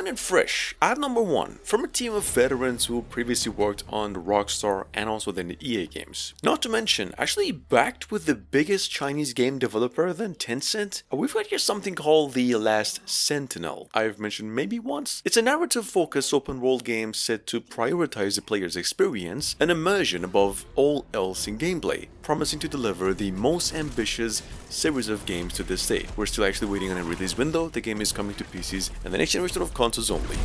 Starting fresh, at number 1, from a team of veterans who previously worked on the Rockstar and also the EA games. Not to mention, actually backed with the biggest Chinese game developer than Tencent, we've got here something called the Last Sentinel. I've mentioned maybe once. It's a narrative-focused open-world game set to prioritize the player's experience and immersion above all else in gameplay, promising to deliver the most ambitious series of games to this day. We're still actually waiting on a release window. The game is coming to PCs and the next generation of consoles only.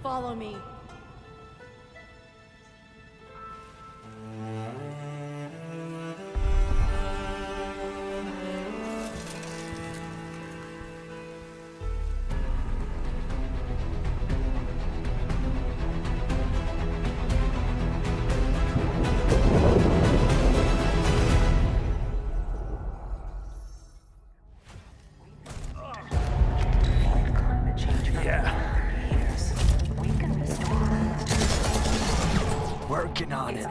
Follow me. Working on it.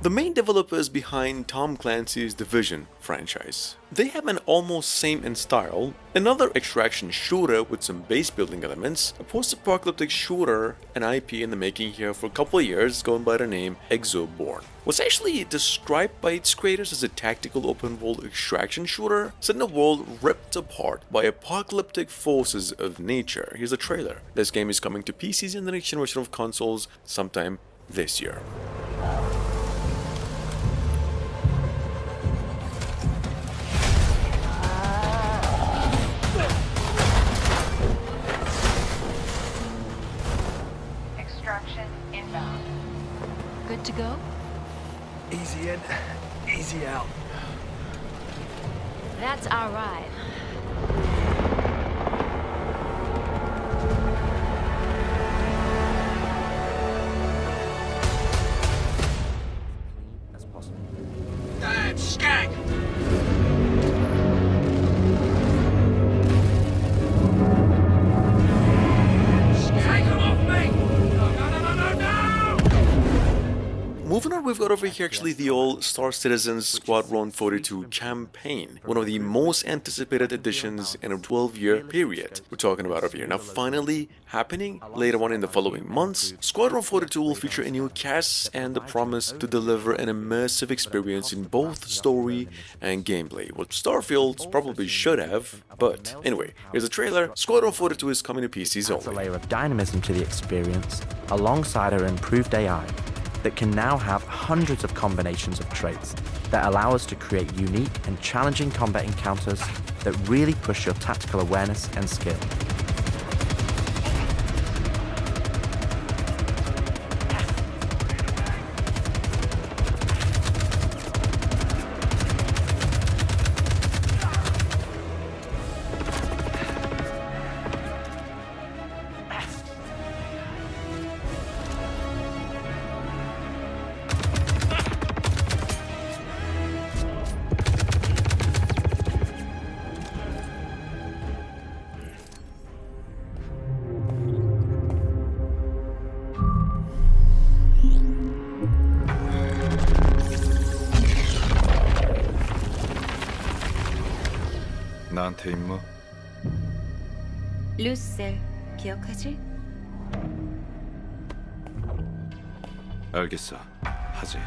The main developers behind Tom Clancy's Division franchise. They have an almost same in style, another extraction shooter with some base building elements, a post-apocalyptic shooter, an IP in the making here for a couple of years going by the name Exobborn. Was actually described by its creators as a tactical open-world extraction shooter set in a world ripped apart by apocalyptic forces of nature. Here's a trailer. This game is coming to PCs and the next generation of consoles sometime this year. Inbound. Good to go? Easy in, easy out. That's our ride. As possible. Damn skank! Moving on, we've got over here actually the old Star Citizen's Squadron 42 campaign, one of the most anticipated additions in a 12-year period we're talking about over here. Now finally happening later on in the following months, Squadron 42 will feature a new cast and the promise to deliver an immersive experience in both story and gameplay, what Starfield probably should have, but anyway, here's a trailer. Squadron 42 is coming to PCs Adds a only. layer of dynamism to the experience, alongside our improved AI, that can now have hundreds of combinations of traits that allow us to create unique and challenging combat encounters that really push your tactical awareness and skill. 나한테 임무? 루셀, 기억하지? 알겠어. 하지.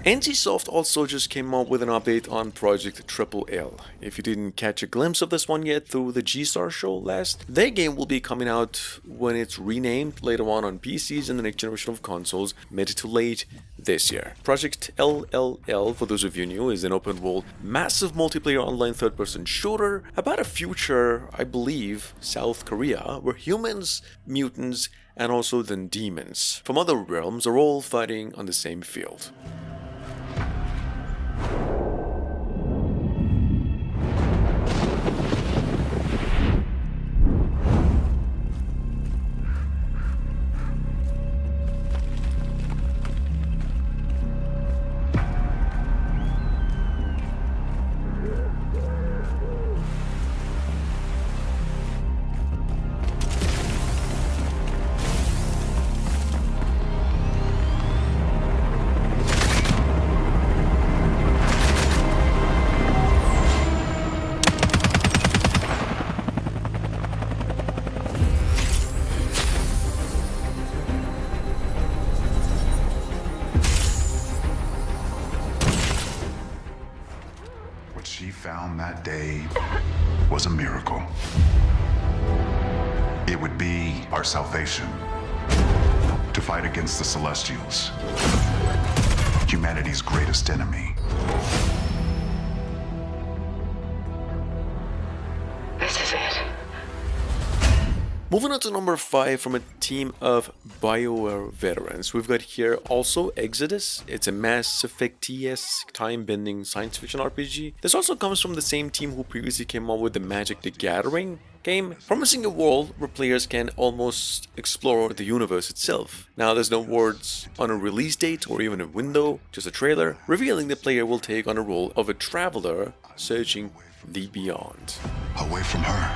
NCSoft also just came out with an update on Project Triple L. If you didn't catch a glimpse of this one yet through the G-Star show last, their game will be coming out when it's renamed later on PCs and the next generation of consoles mid to late this year. Project LLL, for those of you new, is an open world, massive multiplayer online third-person shooter about a future, I believe, South Korea, where humans, mutants, and also then demons from other realms are all fighting on the same field. down that day was a miracle. It would be our salvation to fight against the Celestials, humanity's greatest enemy. This is it. Moving on to number 5 from a team of BioWare veterans. We've got here also Exodus. It's a Mass Effect-esque time-bending science fiction RPG. This also comes from the same team who previously came up with the Magic the Gathering game, promising a world where players can almost explore the universe itself. Now, there's no words on a release date or even a window, just a trailer, revealing the player will take on a role of a traveler searching the beyond. Away from her.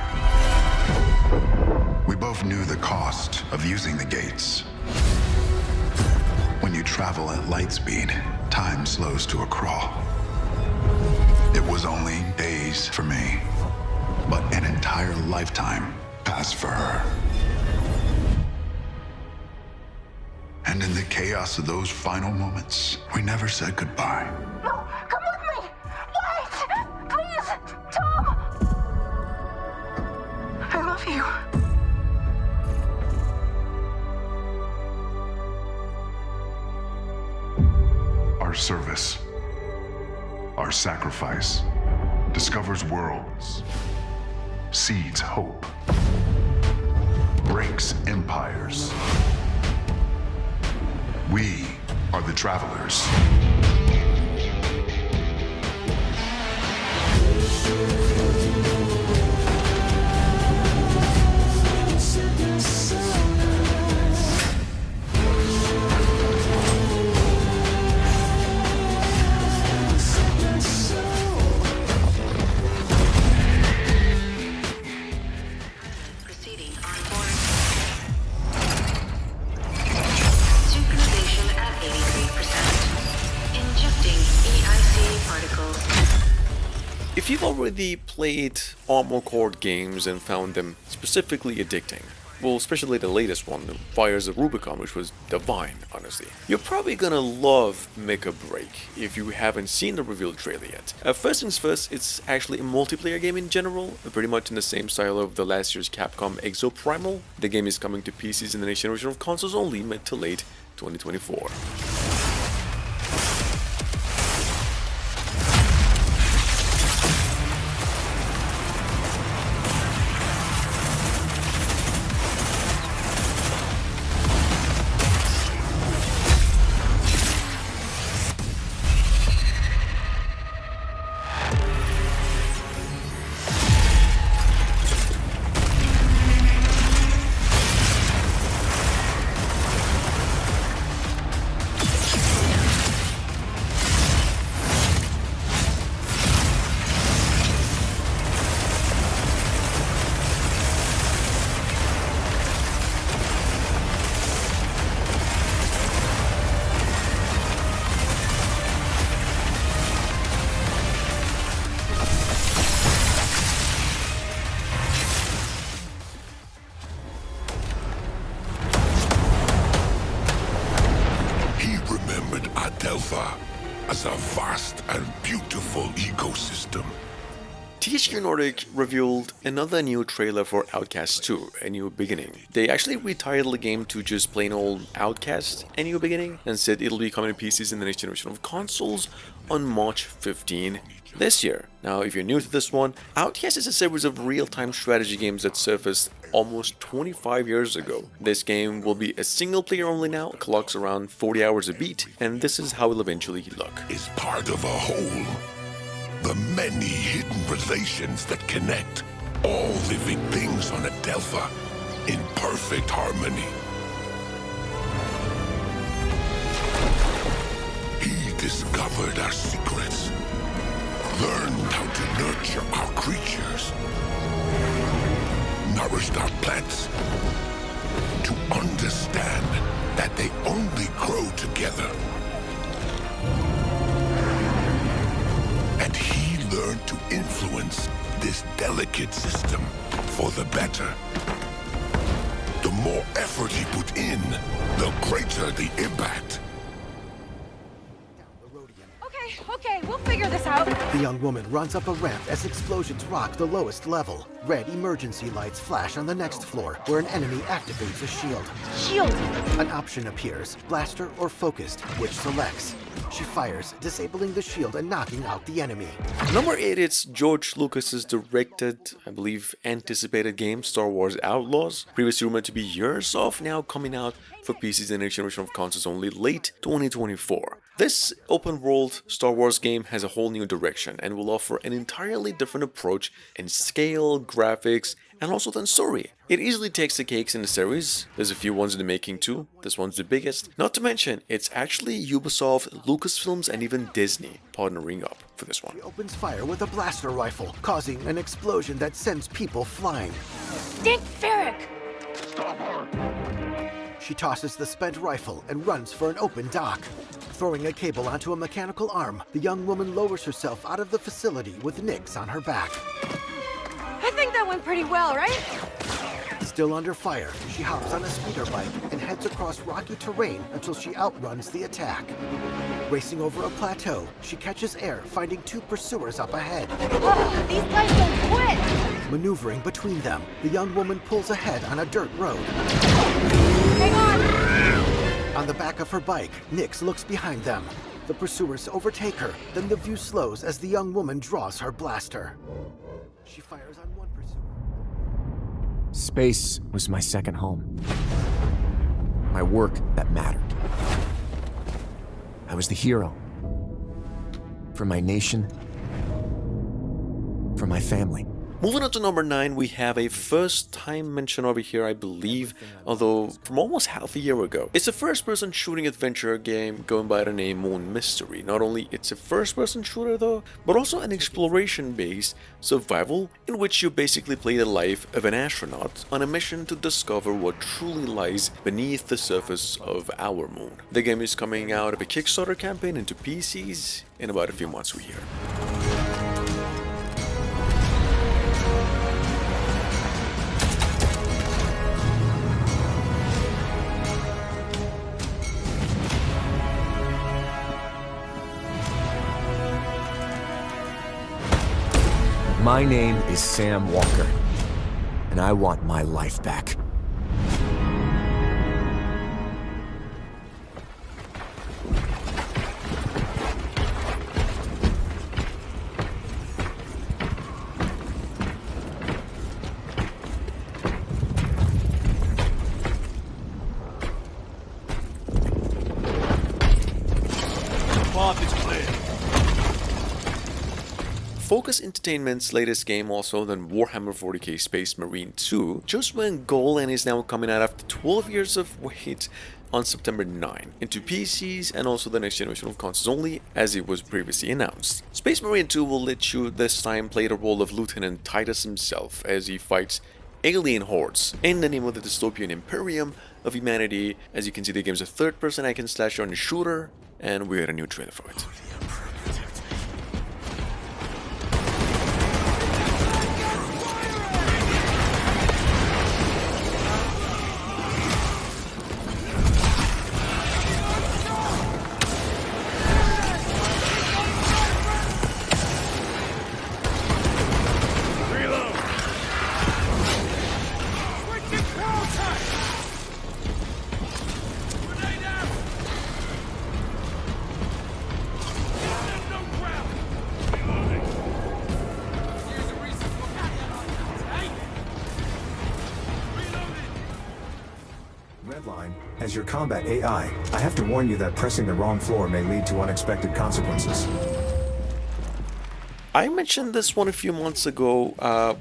We both knew the cost of using the gates. When you travel at light speed, time slows to a crawl. It was only days for me, but an entire lifetime passed for her. And in the chaos of those final moments, we never said goodbye. No, come with me! Wait! Please! Tom! I love you. Our service, our sacrifice, discovers worlds, seeds hope, breaks empires. We are the travelers. Proceeding on board. Synchronization at 83%. Injecting EIC particles. If you've already played Armored Core games and found them specifically addicting, well, especially the latest one, the Fires of Rubicon, which was divine, honestly, you're probably gonna love Make a Break if you haven't seen the revealed trailer yet. First things first, it's actually a multiplayer game in general, pretty much in the same style of the last year's Capcom Exoprimal. The game is coming to PCs in the next generation of consoles only, mid to late 2024. As a vast and beautiful ecosystem. THQ Nordic revealed another new trailer for Outcast 2, A New Beginning. They actually retitled the game to just plain old Outcast, A New Beginning, and said it'll be coming to PCs in the next generation of consoles on March 15 this year. Now, if you're new to this one, Outcast is a series of real-time strategy games that surfaced almost 25 years ago. This game will be a single player only now, clocks around 40 hours a beat, and this is how it'll eventually look. Is part of a whole. The many hidden relations that connect all living things on Adelpha in perfect harmony. He discovered our secrets, learned how to nurture our creatures, nourished our plants, to understand that they only grow together. And he learned to influence this delicate system for the better. The more effort he put in, the greater the impact. Okay, we'll figure figure this out. The young woman runs up a ramp as explosions rock the lowest level. Red emergency lights flash on the next floor, where an enemy activates a shield. Shield. An option appears, blaster or focused, which selects. She fires, disabling the shield and knocking out the enemy. Number 8, it's George Lucas's directed, I believe, anticipated game, Star Wars Outlaws. Previously rumored to be years off, now coming out for PCs and next generation of consoles only late 2024. This open-world Star Wars game has a whole new direction and will offer an entirely different approach in scale, graphics, and also then story. It easily takes the cakes in the series. There's a few ones in the making too. This one's the biggest. Not to mention, it's actually Ubisoft, Lucasfilms, and even Disney partnering up for this one. She opens fire with a blaster rifle, causing an explosion that sends people flying. Dick Ferrick. She tosses the spent rifle and runs for an open dock. Throwing a cable onto a mechanical arm, the young woman lowers herself out of the facility with Nix on her back. I think that went pretty well, right? Still under fire, she hops on a speeder bike and heads across rocky terrain until she outruns the attack. Racing over a plateau, she catches air, finding 2 pursuers up ahead. Ugh, these guys don't quit. Maneuvering between them, the young woman pulls ahead on a dirt road. Hang on. On the back of her bike, Nix looks behind them. The pursuers overtake her, then the view slows as the young woman draws her blaster. She fires on one pursuer. Space was my second home. My work that mattered. I was the hero. For my nation. For my family. Moving on to number 9, we have a first time mention over here, I believe, although from almost half a year ago. It's a first person shooting adventure game going by the name Moon Mystery. Not only it's a first person shooter though, but also an exploration based survival in which you basically play the life of an astronaut on a mission to discover what truly lies beneath the surface of our moon. The game is coming out of a Kickstarter campaign into PCs in about a few months, we hear. My name is Sam Walker, and I want my life back. Focus Entertainment's latest game, also than Warhammer 40k Space Marine 2, just went gold and is now coming out after 12 years of wait on September 9 into PCs and also the next generation of consoles only, as it was previously announced. Space Marine 2 will let you this time play the role of Lieutenant Titus himself as he fights alien hordes in the name of the dystopian imperium of humanity. As you can see, the game's a third-person action slasher and shooter, and we had a new trailer for it. Redline, as your combat AI, I have to warn you that pressing the wrong floor may lead to unexpected consequences. I mentioned this one a few months ago,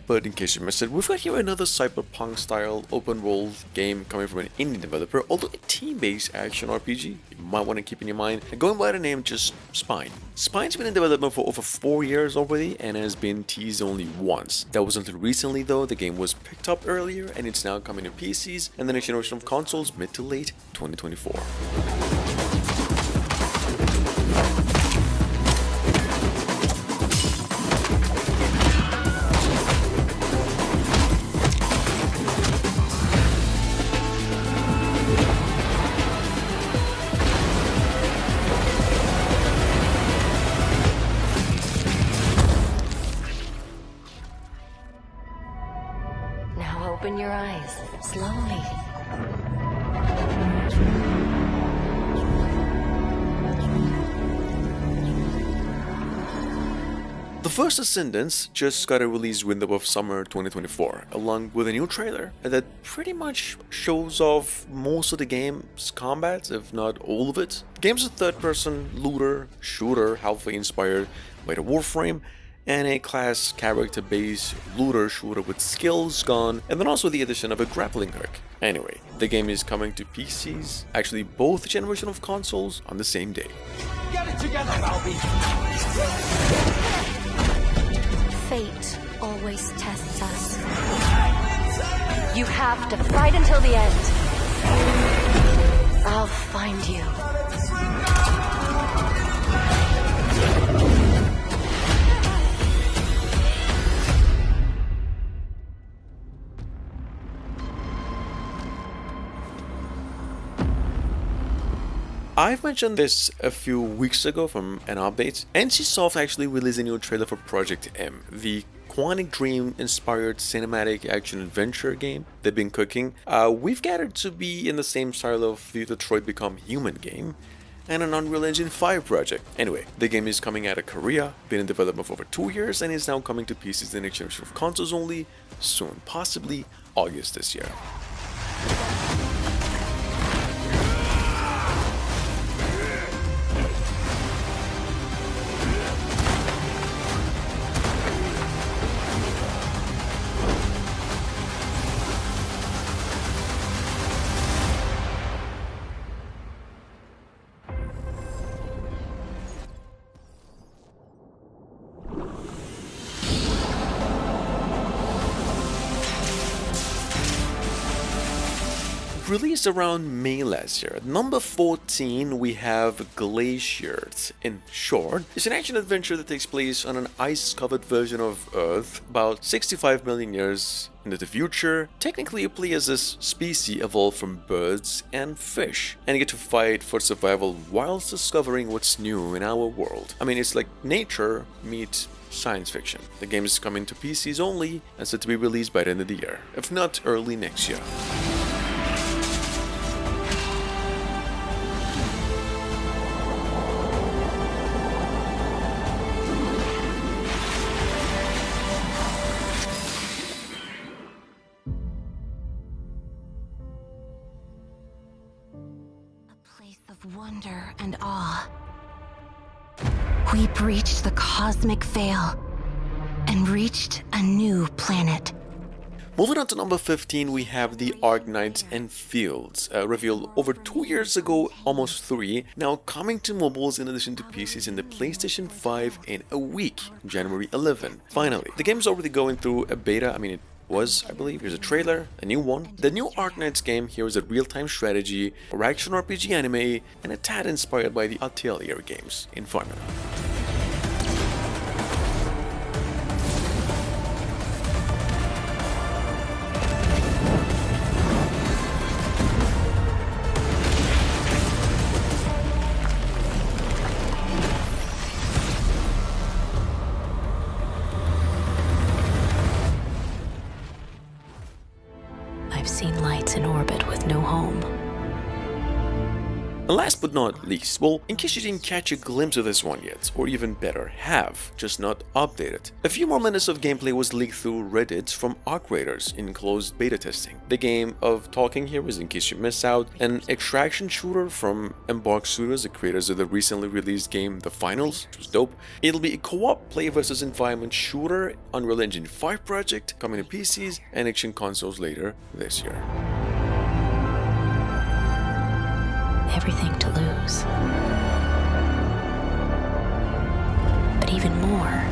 but in case you missed it, we've got here another cyberpunk-style open-world game coming from an indie developer, although a team-based action RPG you might want to keep in your mind, and going by the name just Spine. Spine's been in development for over 4 years already and has been teased only once. That was until recently though. The game was picked up earlier and it's now coming to PCs and the next generation of consoles mid to late 2024. Open your eyes, slowly. The first Ascendants just got a release window of summer 2024, along with a new trailer that pretty much shows off most of the game's combat, if not all of it. The game's a third-person looter shooter, heavily inspired by the Warframe, and a class character-based looter shooter with skills, gun, and then also the addition of a grappling hook. Anyway, the game is coming to PCs, actually both generation of consoles, on the same day. Get it together, Balby! Fate always tests us. You have to fight until the end. I'll find you. I've mentioned this a few weeks ago from an update. NCSoft actually released a new trailer for Project M, the Quantic Dream inspired cinematic action adventure game they've been cooking. We've gathered to be in the same style of the Detroit Become Human game and an Unreal Engine 5 project. Anyway, the game is coming out of Korea, been in development for over 2 years, and is now coming to PCs in next generation of consoles only soon, possibly August this year. Released around May last year. At number 14 we have Glaciers. In short, it's an action adventure that takes place on an ice-covered version of Earth about 65 million years into the future. Technically you play as this species evolved from birds and fish, and you get to fight for survival whilst discovering what's new in our world. I mean, it's like nature meets science fiction. The game is coming to PCs only and set to be released by the end of the year, if not early next year. Wonder and awe. We breached the cosmic veil and reached a new planet. Moving on to number 15, we have the Ark Knights and Fields, revealed over 2 years ago, almost 3, now coming to mobiles in addition to PCs in the PlayStation 5 in a week, January 11. Finally, the game's already going through a beta. I believe. Here's a trailer, a new one. The new Ark Knights game here is a real-time strategy or action RPG anime, and a tad inspired by the Atelier games in formula. Seen lights in orbit with no home. And last but not least, well, in case you didn't catch a glimpse of this one yet, or even better, have, just not updated, a few more minutes of gameplay was leaked through Reddit from Ark Raiders in closed beta testing. The game of talking here is, in case you missed out, an extraction shooter from Embark Studios, the creators of the recently released game The Finals, which was dope. It'll be a co-op play versus environment shooter, Unreal Engine 5 project, coming to PCs and action consoles later this year. Everything to lose. But even more,